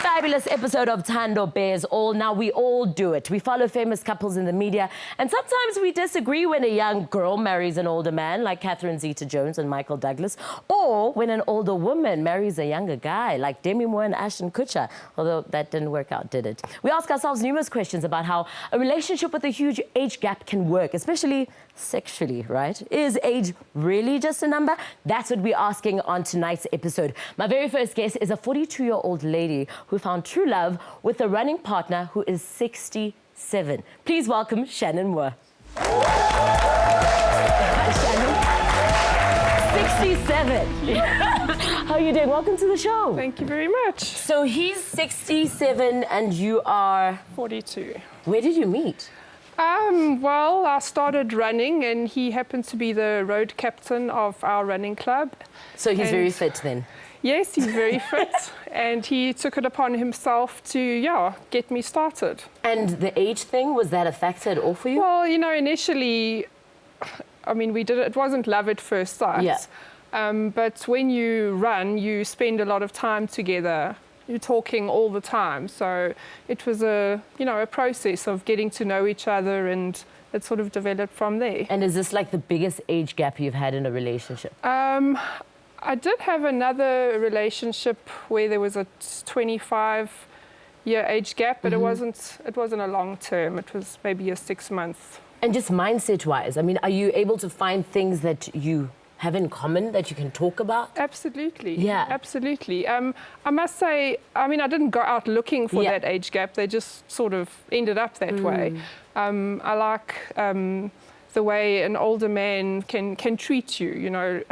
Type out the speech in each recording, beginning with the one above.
fabulous episode of Thando Bears All. Now, we all do it. We follow famous couples in the media, and sometimes we disagree when a young girl marries an older man, like Catherine Zeta-Jones and Michael Douglas, or when an older woman marries a younger guy, like Demi Moore and Ashton Kutcher, although that didn't work out, did it? We ask ourselves numerous questions about how a relationship with a huge age gap can work, especially sexually, right? Is age really just a number? That's what we're asking on tonight's episode. My very first guest is a 42-year-old lady who found true love with a running partner who is 67. Please welcome Shannon Moore. Hi, Shannon. 67. How are you doing? Welcome to the show. Thank you very much. So he's 67 and you are... 42. Where did you meet? Well, I started running and he happened to be the road captain of our running club. So he's very fit then? Yes, he's very fit and he took it upon himself to, get me started. And the age thing, was that a factor at all for you? Well, you know, initially, I mean, it wasn't love at first sight. Yeah. But when you run, you spend a lot of time together. You're talking all the time. So it was a process of getting to know each other, and it sort of developed from there. And is this like the biggest age gap you've had in a relationship? I did have another relationship where there was a 25-year age gap, but it wasn't a long term. It was maybe a 6-month. And just mindset-wise, I mean, are you able to find things that you have in common that you can talk about? Absolutely. Yeah. Absolutely. I must say, I mean, I didn't go out looking for that age gap. They just sort of ended up that way. I like the way an older man can treat you, you know.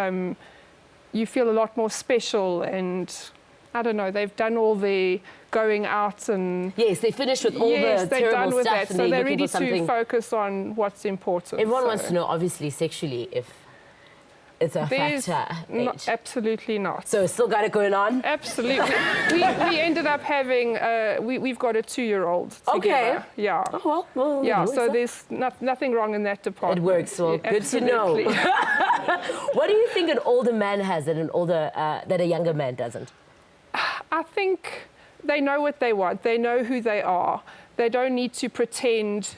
You feel a lot more special, and I don't know, they've done all the going out and... Yes, they finished with all the they've terrible done with stuff. that, so they're ready to focus on what's important. Everyone wants to know, obviously, sexually, if it's a factor. Absolutely not. So still got it going on? Absolutely. we ended up having, we've got a 2-year-old together. Okay. Yeah. Oh, well yeah, so there's nothing wrong in that department. It works, well, good to know. What do you think an older man has that that a younger man doesn't? I think they know what they want. They know who they are. They don't need to pretend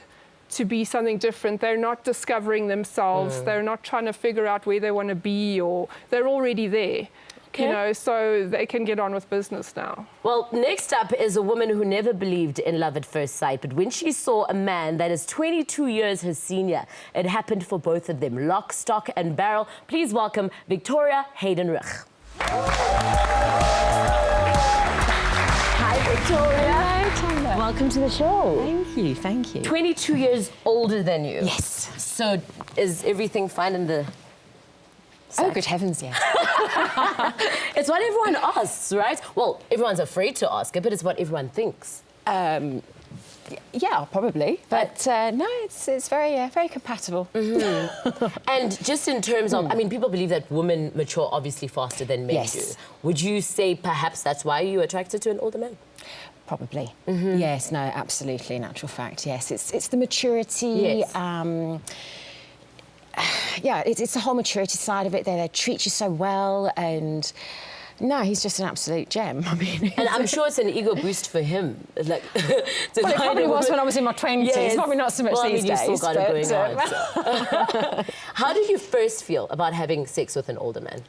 to be something different. They're not discovering themselves. They're not trying to figure out where they want to be, or they're already there. Okay. You know, so they can get on with business now. Well, next up is a woman who never believed in love at first sight, but when she saw a man that is 22 years her senior, it happened for both of them, lock, stock and barrel. Please welcome Victoria Haydenrich. Hi, Victoria. Hello. Welcome to the show. Thank you, thank you. 22 years older than you. Yes. So is everything fine in the... Oh, good heavens, yes. It's what everyone asks, right? Well, everyone's afraid to ask it, but it's what everyone thinks. Yeah, probably. But no, it's very compatible. And just in terms of, I mean, people believe that women mature obviously faster than men do. Would you say perhaps that's why you're attracted to an older man? Probably. Yes, no, absolutely, in actual fact, yes. It's the maturity. Yes. Yeah, it's the whole maturity side of it. They treat you so well, and no, he's just an absolute gem. I mean, and I'm sure it's an ego boost for him. Like, well, it probably was when I was in my 20s. Yes. Probably not so much these days. You still got it going on. So. How did you first feel about having sex with an older man?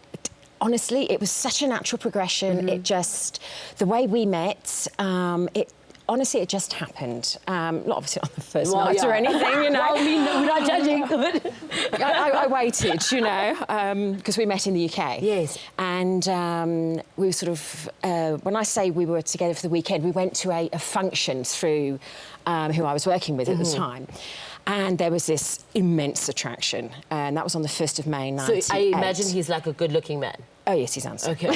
Honestly, it was such a natural progression. It just, the way we met, honestly, it just happened. Not obviously on the first night or anything, you know. Well, we're not judging. I waited, you know, because we met in the UK. Yes. And we were sort of, when I say we were together for the weekend, we went to a function through who I was working with at the time. And there was this immense attraction. And that was on the 1st of May, 1998. So I imagine he's like a good-looking man. Oh, yes, he's handsome. Okay.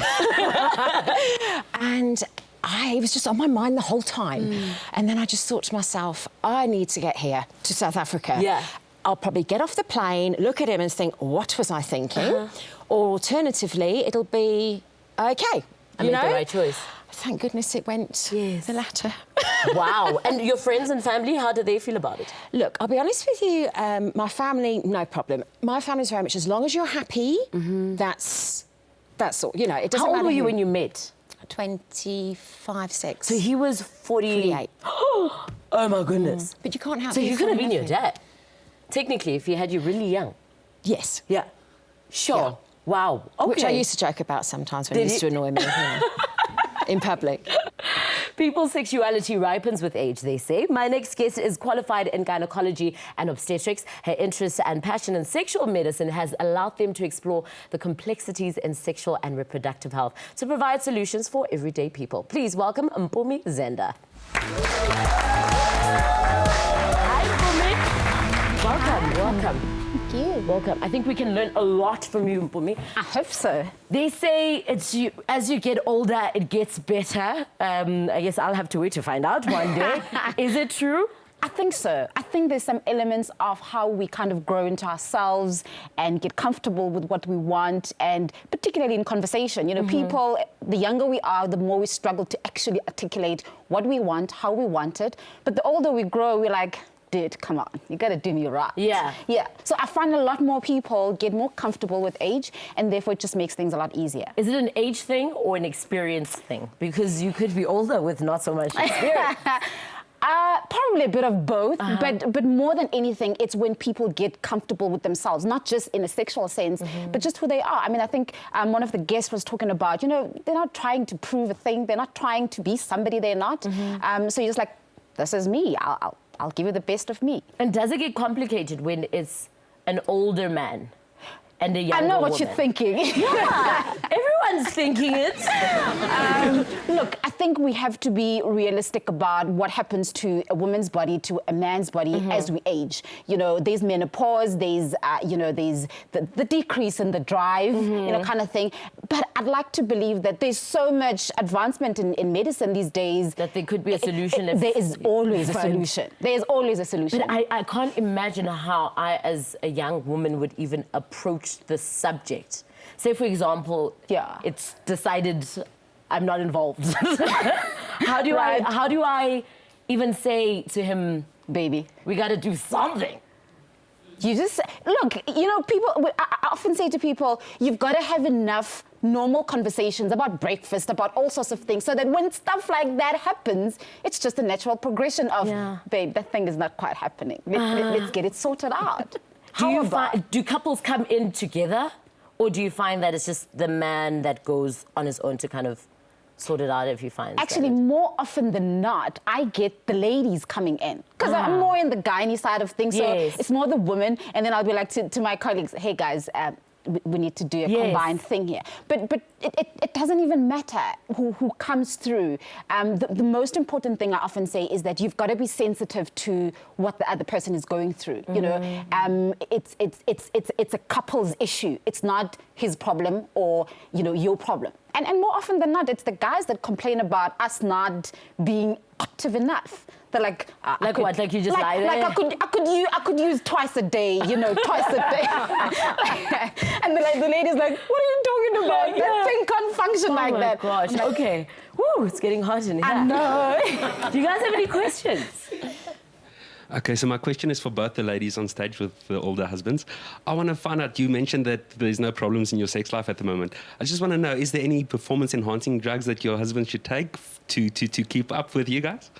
And it was just on my mind the whole time. And then I just thought to myself, I need to get here to South Africa. Yeah. I'll probably get off the plane, look at him and think, what was I thinking? Or alternatively, it'll be okay. I made the right choice. Thank goodness it went the latter. Wow. And your friends and family, how do they feel about it? Look, I'll be honest with you, my family, no problem. My family's very much, as long as you're happy, that's all. You know, it doesn't matter. How old were you when you met? 25, 6. So he was 48. Oh my goodness. But you can't have... So you he could have can't been your have him. dad, technically, if he had you really young. Yes. Yeah. Sure. Yeah. Wow. Okay. Which I used to joke about sometimes when it used to annoy me in public. People's sexuality ripens with age, they say. My next guest is qualified in gynecology and obstetrics. Her interest and passion in sexual medicine has allowed them to explore the complexities in sexual and reproductive health to provide solutions for everyday people. Please welcome Mpumi Zenda. Hi, Mpumi. Welcome. Thank you. Welcome. I think we can learn a lot from you, Mpumi. I hope so. They say as you get older, it gets better. I guess I'll have to wait to find out one day. Is it true? I think so. I think there's some elements of how we kind of grow into ourselves and get comfortable with what we want, and particularly in conversation. You know, people, the younger we are, the more we struggle to actually articulate what we want, how we want it. But the older we grow, we're like, dude, come on, you gotta do me right. Yeah. Yeah. So I find a lot more people get more comfortable with age, and therefore it just makes things a lot easier. Is it an age thing or an experience thing? Because you could be older with not so much experience. Probably a bit of both, but more than anything, it's when people get comfortable with themselves, not just in a sexual sense, but just who they are. I mean, I think one of the guests was talking about, you know, they're not trying to prove a thing, they're not trying to be somebody they're not. So you're just like, this is me, I'll give you the best of me. And does it get complicated when it's an older man and a younger I know what woman? you're thinking. Yeah, everyone's thinking it. Look, I think we have to be realistic about what happens to a woman's body, to a man's body as we age. You know, there's menopause, there's, there's the decrease in the drive, you know, kind of thing. But I'd like to believe that there's so much advancement in medicine these days. That there could be a solution. If there is always a solution. There's always a solution. But I can't imagine how I, as a young woman, would even approach the subject. Say, for example, it's decided I'm not involved. How do I even say to him, baby, we got to do something? You just, look, you know, I often say to people, you've got to have enough normal conversations about breakfast, about all sorts of things, so that when stuff like that happens, it's just a natural progression of, babe, that thing is not quite happening. Let's get it sorted out. Do couples come in together, or do you find that it's just the man that goes on his own to kind of sort it out if he finds Actually, more often than not, I get the ladies coming in. Because I'm more in the gynae side of things, so it's more the women. And then I'll be like to my colleagues, hey guys, we need to do a combined thing here. But it doesn't even matter who comes through. The most important thing I often say is that you've got to be sensitive to what the other person is going through. You know, it's a couple's issue. It's not his problem or, you know, your problem. And more often than not, it's the guys that complain about us not being active enough. They're like, what? Like you just lie there? Like I could use twice a day, you know, twice a day. And the lady's like, what are you talking about? That thing can't function like that. Oh my gosh. Okay. Woo, it's getting hot in here. I know. Do you guys have any questions? Okay, so my question is for both the ladies on stage with the older husbands. I want to find out, you mentioned that there's no problems in your sex life at the moment. I just want to know, is there any performance-enhancing drugs that your husband should take to keep up with you guys?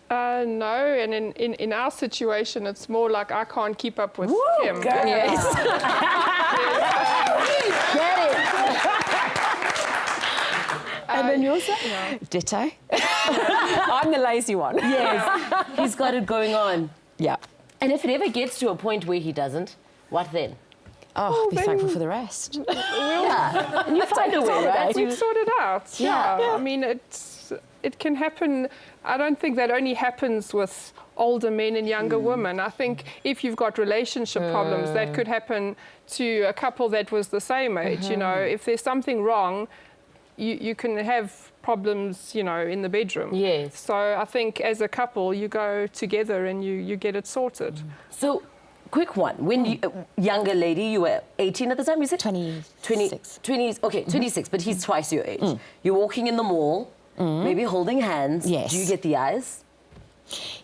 No, and in our situation, it's more like I can't keep up with him. Girl. Yes. Get it. And then yours? No. Ditto. I'm the lazy one. Yes. He's got it going on. Yeah. And if it ever gets to a point where he doesn't, what then? Oh, be then- thankful for the rest. Yeah. And you find a way, right? We've sorted out. Yeah. I mean, it can happen. I don't think that only happens with older men and younger women. I think if you've got relationship problems, that could happen to a couple that was the same age. You know, if there's something wrong, you can have problems, you know, in the bedroom. Yes. So I think as a couple, you go together and you get it sorted. So, quick one. When you, younger lady, you were 18 at the time, you said? 26. 26, but he's twice your age. You're walking in the mall, maybe holding hands. Yes. Do you get the eyes?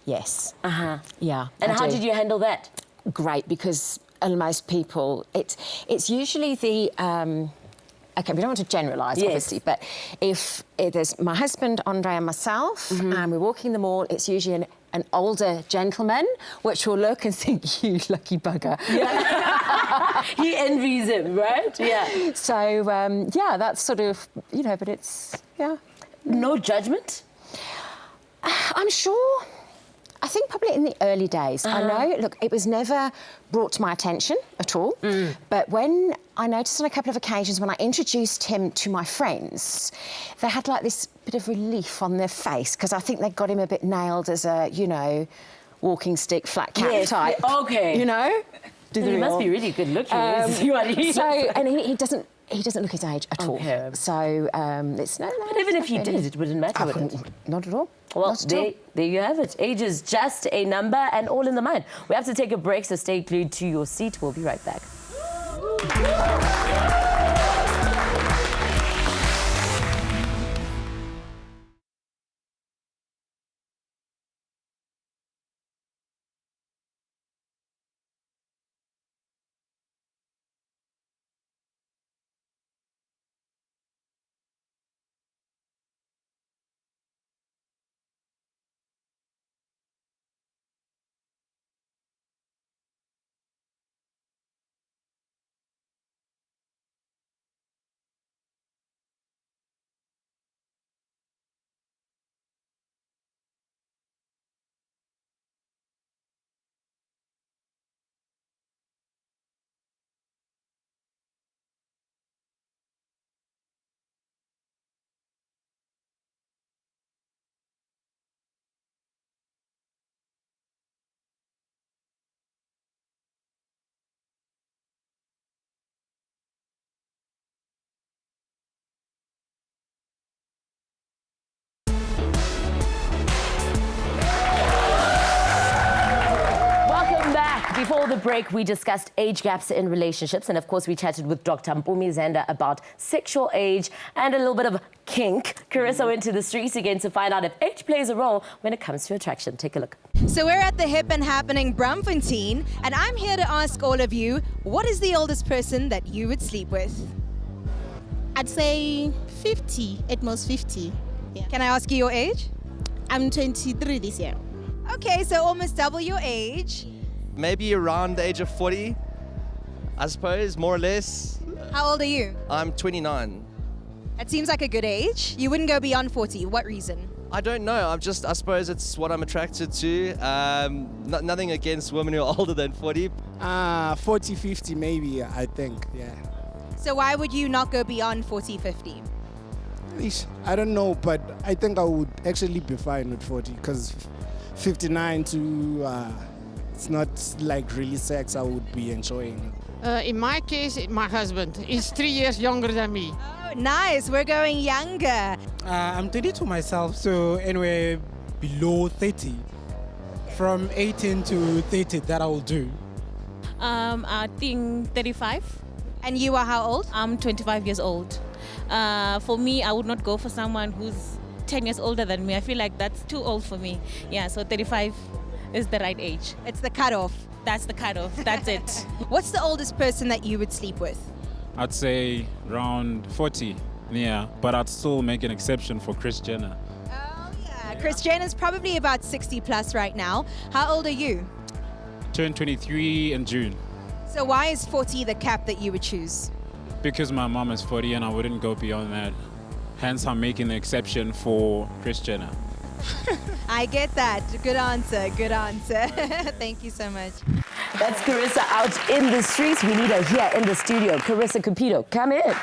Yes. Uh-huh. Yeah. And I how do. did you handle that? Great, because most people, it's usually the okay, we don't want to generalise, Yes. obviously, but if there's my husband, Andre, and myself, and we're walking the mall, it's usually an older gentleman, which will look and think, you lucky bugger. Yeah. He envies him, right? Yeah. So, yeah, that's sort of, you know, but it's, yeah. No judgment? I'm sure. I think probably in the early days. I know, look, it was never brought to my attention at all. But when I noticed on a couple of occasions when I introduced him to my friends, they had like this bit of relief on their face because I think they got him a bit nailed as a, you know, walking stick, flat cat type. Okay. You know? He must be really good looking. And he doesn't look his age at all. So it's no. But even if he did, it wouldn't matter. Not at all. Well, Not at all. there you have it. Age is just a number and all in the mind. We have to take a break, so stay glued to your seat. We'll be right back. Before the break, we discussed age gaps in relationships. And of course, we chatted with Dr. Mpumi Zenda about sexual age and a little bit of kink. Carissa went to the streets again to find out if age plays a role when it comes to attraction. Take a look. So we're at the hip and happening Braamfontein, and I'm here to ask all of you, what is the oldest person that you would sleep with? I'd say 50, at most 50. Yeah. Can I ask you your age? I'm 23 this year. Okay, so almost double your age. Maybe around the age of 40, I suppose, more or less. How old are you? I'm 29. That seems like a good age. You wouldn't go beyond 40. What reason? I don't know. I suppose it's what I'm attracted to. Nothing against women who are older than 40. 40, 50 maybe, I think, yeah. So why would you not go beyond 40, 50? I don't know, but I think I would actually be fine with 40 because 59 to... it's not like really sex I would be enjoying. In my case, my husband is 3 years younger than me. Oh, nice. We're going younger. I'm 22 myself, so anyway, below 30. From 18 to 30, that I will do. I think 35. And you are how old? I'm 25 years old. For me, I would not go for someone who's 10 years older than me. I feel like that's too old for me. Yeah, so 35 is the right age. It's the cutoff. That's the cutoff. That's it. What's the oldest person that you would sleep with? I'd say around 40, yeah, but I'd still make an exception for Kris Jenner. Oh, yeah. Kris Jenner's probably about 60 plus right now. How old are you? Turned 23 in June. So why is 40 the cap that you would choose? Because my mom is 40 and I wouldn't go beyond that. Hence, I'm making the exception for Kris Jenner. I get that. Good answer. Good answer. Thank you so much. That's Carissa out in the streets. We need her here in the studio. Carissa Cupido, come in.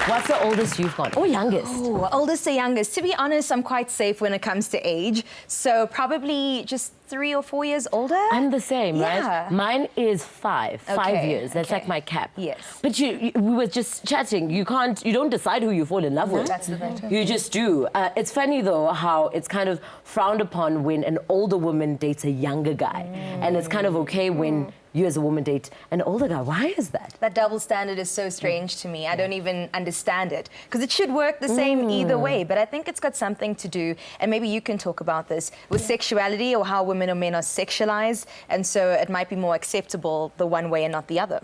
What's the oldest you've got? Or youngest? Oh, oldest or youngest? To be honest, I'm quite safe when it comes to age. So probably just 3 or 4 years older. I'm the same, Yeah. right? Mine is 5 years. That's like my cap. Yes. But we were just chatting. You don't decide who you fall in love with. That's the thing. You just do. It's funny though how it's kind of frowned upon when an older woman dates a younger guy, and it's kind of okay when you as a woman date an older guy. Why is that? That double standard is so strange to me. I don't even understand it. Because it should work the same either way. But I think it's got something to do, and maybe you can talk about this, with sexuality or how women women or men are sexualized, and so it might be more acceptable the one way and not the other.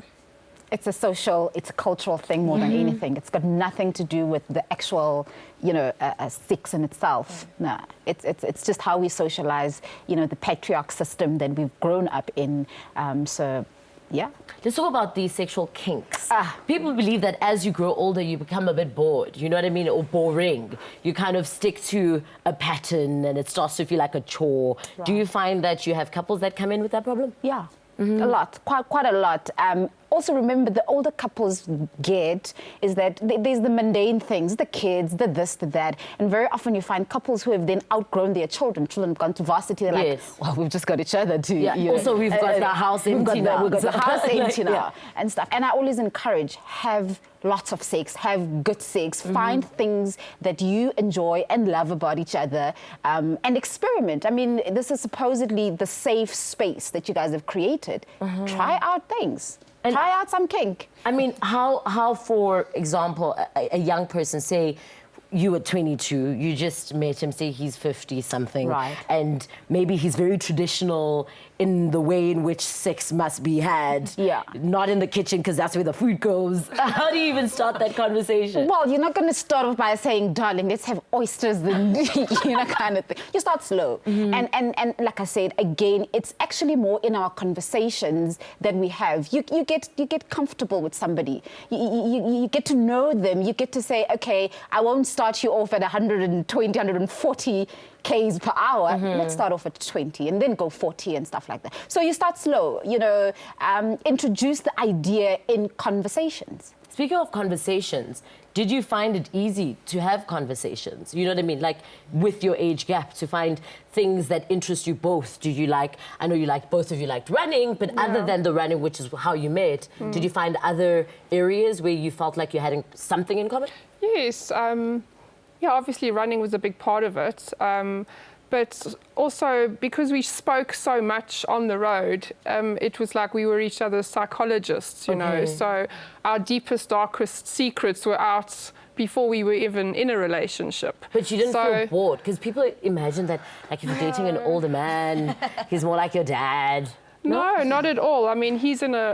It's a social, it's a cultural thing more than anything. It's got nothing to do with the actual, sex in itself. No, it's just how we socialize, the patriarch system that we've grown up in. Yeah. Let's talk about these sexual kinks. People believe that as you grow older, you become a bit bored, you know what I mean, or boring. You kind of stick to a pattern and it starts to feel like a chore. Right. Do you find that you have couples that come in with that problem? Yeah. A lot, quite a lot. Also remember, the older couples get is that there's the mundane things, the kids, the this, the that, and very often you find couples who have then outgrown their children have gone to varsity, they're like, well, we've just got each other to... Yeah. Also, we've got the house empty now. We've got the house empty now and stuff. And I always encourage, have lots of sex, have good sex, find things that you enjoy and love about each other, and experiment. I mean, this is supposedly the safe space that you guys have created. Try out things. And try out some kink. I mean, how for example, a young person, say you were 22, you just met him, say he's 50-something, right, and maybe he's very traditional in the way in which sex must be had. Yeah. Not in the kitchen, because that's where the food goes. How do you even start that conversation? Well, you're not going to start off by saying, darling, let's have oysters and, kind of thing. You start slow. And like I said, again, it's actually more in our conversations that we have. You get comfortable with somebody. You get to know them. You get to say, okay, I won't start you off at 120, 140 Ks per hour. Let's start off at 20 and then go 40 and stuff like that. So you start slow, introduce the idea in conversations. Speaking of conversations, did you find it easy to have conversations? You know what I mean? Like with your age gap, to find things that interest you both. Do you like, I know you like, both of you liked running, but other than the running, which is how you met, did you find other areas where you felt like you had something in common? Yes. Yeah, obviously running was a big part of it. But also because we spoke so much on the road, it was like we were each other's psychologists, you know. So our deepest, darkest secrets were out before we were even in a relationship. But you didn't feel bored? Because people imagine that, like, if you're dating an older man, he's more like your dad. No, not at all. I mean, he's in a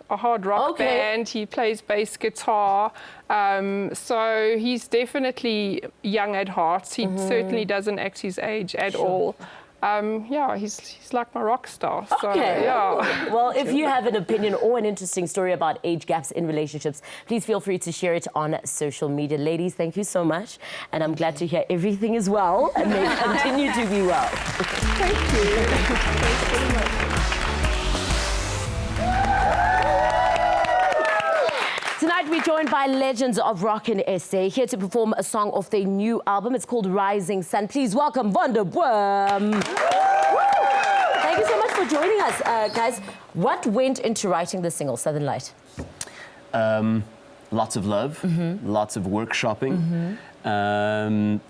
hard rock band. He plays bass guitar. So he's definitely young at heart. He certainly doesn't act his age at all. Yeah, he's like my rock star. So, yeah. Well, if you have an opinion or an interesting story about age gaps in relationships, please feel free to share it on social media. Ladies, thank you so much. And I'm glad to hear everything is well and may continue to be well. Thank you. Thanks very much. Tonight we're joined by legends of rock in SA, here to perform a song off their new album. It's called Rising Sun. Please welcome Wonderboom. Thank you so much for joining us, guys. What went into writing the single, Southern Light? Lots of love, lots of workshopping.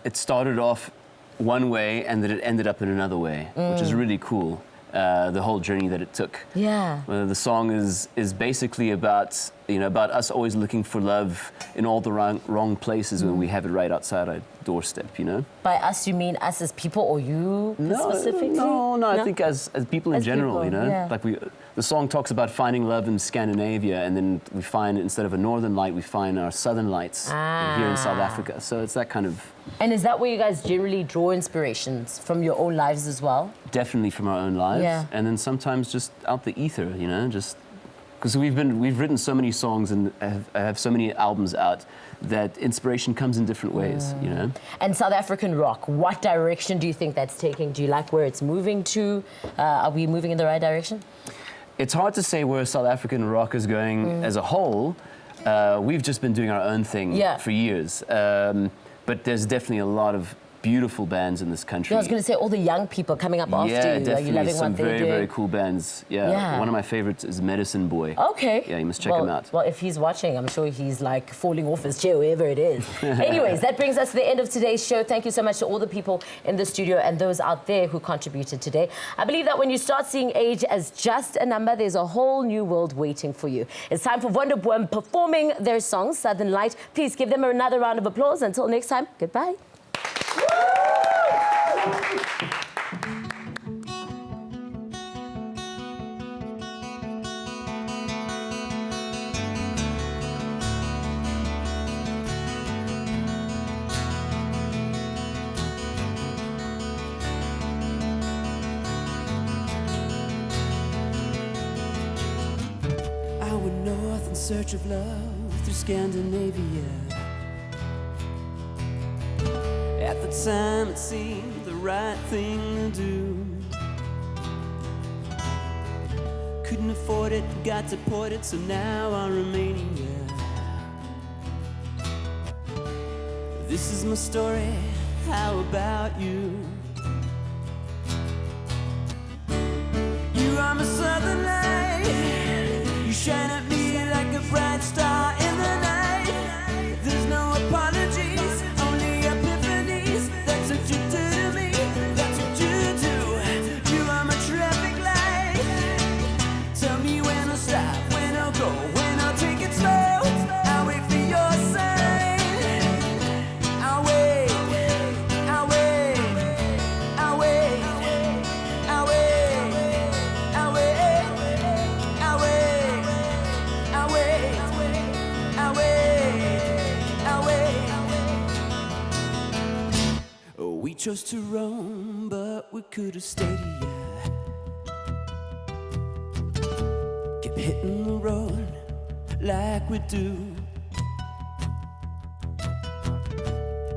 It started off one way and then it ended up in another way, which is really cool. The whole journey that it took. Yeah. The song is basically about us always looking for love in all the wrong places when we have it right outside our doorstep, By us, you mean us as people or you specifically? No, I think as people in general, people, yeah. Like the song talks about finding love in Scandinavia, and then we find, instead of a northern light, we find our southern lights here in South Africa. So it's that kind of... And is that where you guys generally draw inspirations from your own lives as well? Definitely from our own lives. Yeah. And then sometimes just out the ether, just... Because we've written so many songs and have so many albums out that inspiration comes in different ways, And South African rock, what direction do you think that's taking? Do you like where it's moving to? Are we moving in the right direction? It's hard to say where South African rock is going as a whole. We've just been doing our own thing for years. But there's definitely a lot of beautiful bands in this country. I was going to say, all the young people coming up after you. Definitely. Are you loving some what they're very, doing? very cool bands. Yeah. One of my favorites is Medicine Boy. Okay. Yeah, you must check him out. Well, if he's watching, I'm sure he's like falling off his chair, wherever it is. Anyways, that brings us to the end of today's show. Thank you so much to all the people in the studio and those out there who contributed today. I believe that when you start seeing age as just a number, there's a whole new world waiting for you. It's time for Wonderboom performing their song, Southern Light. Please give them another round of applause. Until next time, goodbye. search of love through Scandinavia. At the time it seemed the right thing to do. Couldn't afford it, got deported, so now I'm remaining here. This is my story, how about you? You are my southern light, you shine at me like a bright star in the night. There's no apologies, only epiphanies. That's what you do to me, that's what you do. You are my traffic light. Tell me when I'll stop, when I'll go, when I'll take it slow. I'll wait for your sign. I'll wait, I'll wait, I'll wait, I'll wait, I'll wait, I'll wait, I'll wait, I'll wait, I'll wait. Oh, we chose to roam, but we could have stayed here. Keep hitting the road like we do.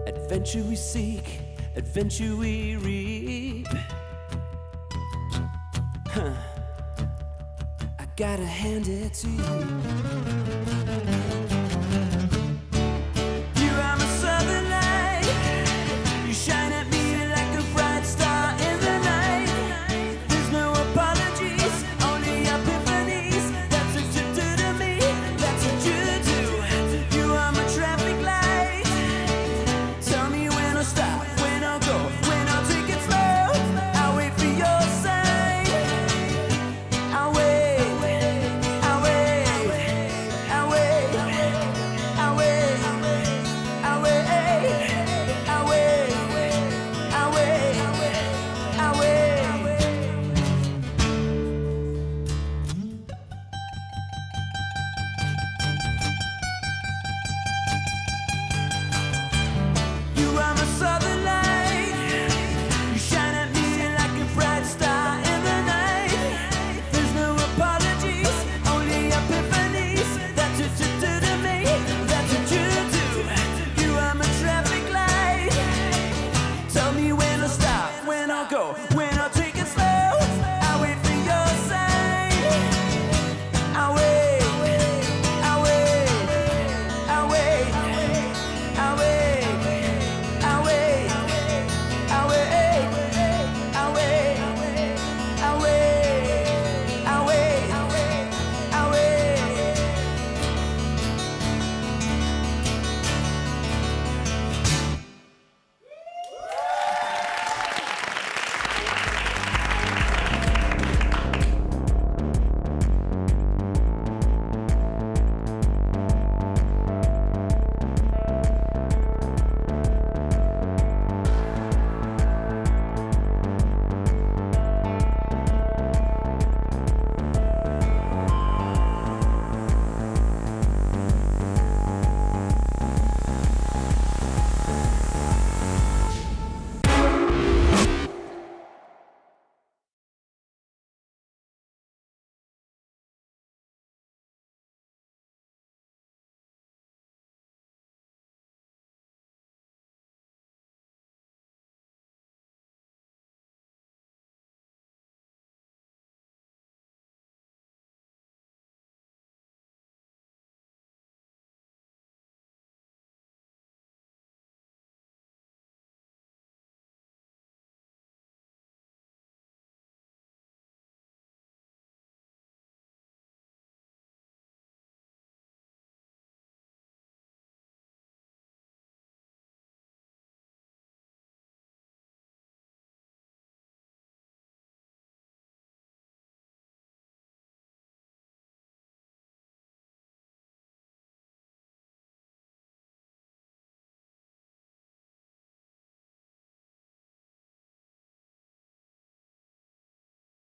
Adventure we seek, adventure we reap. Huh. I gotta hand it to you.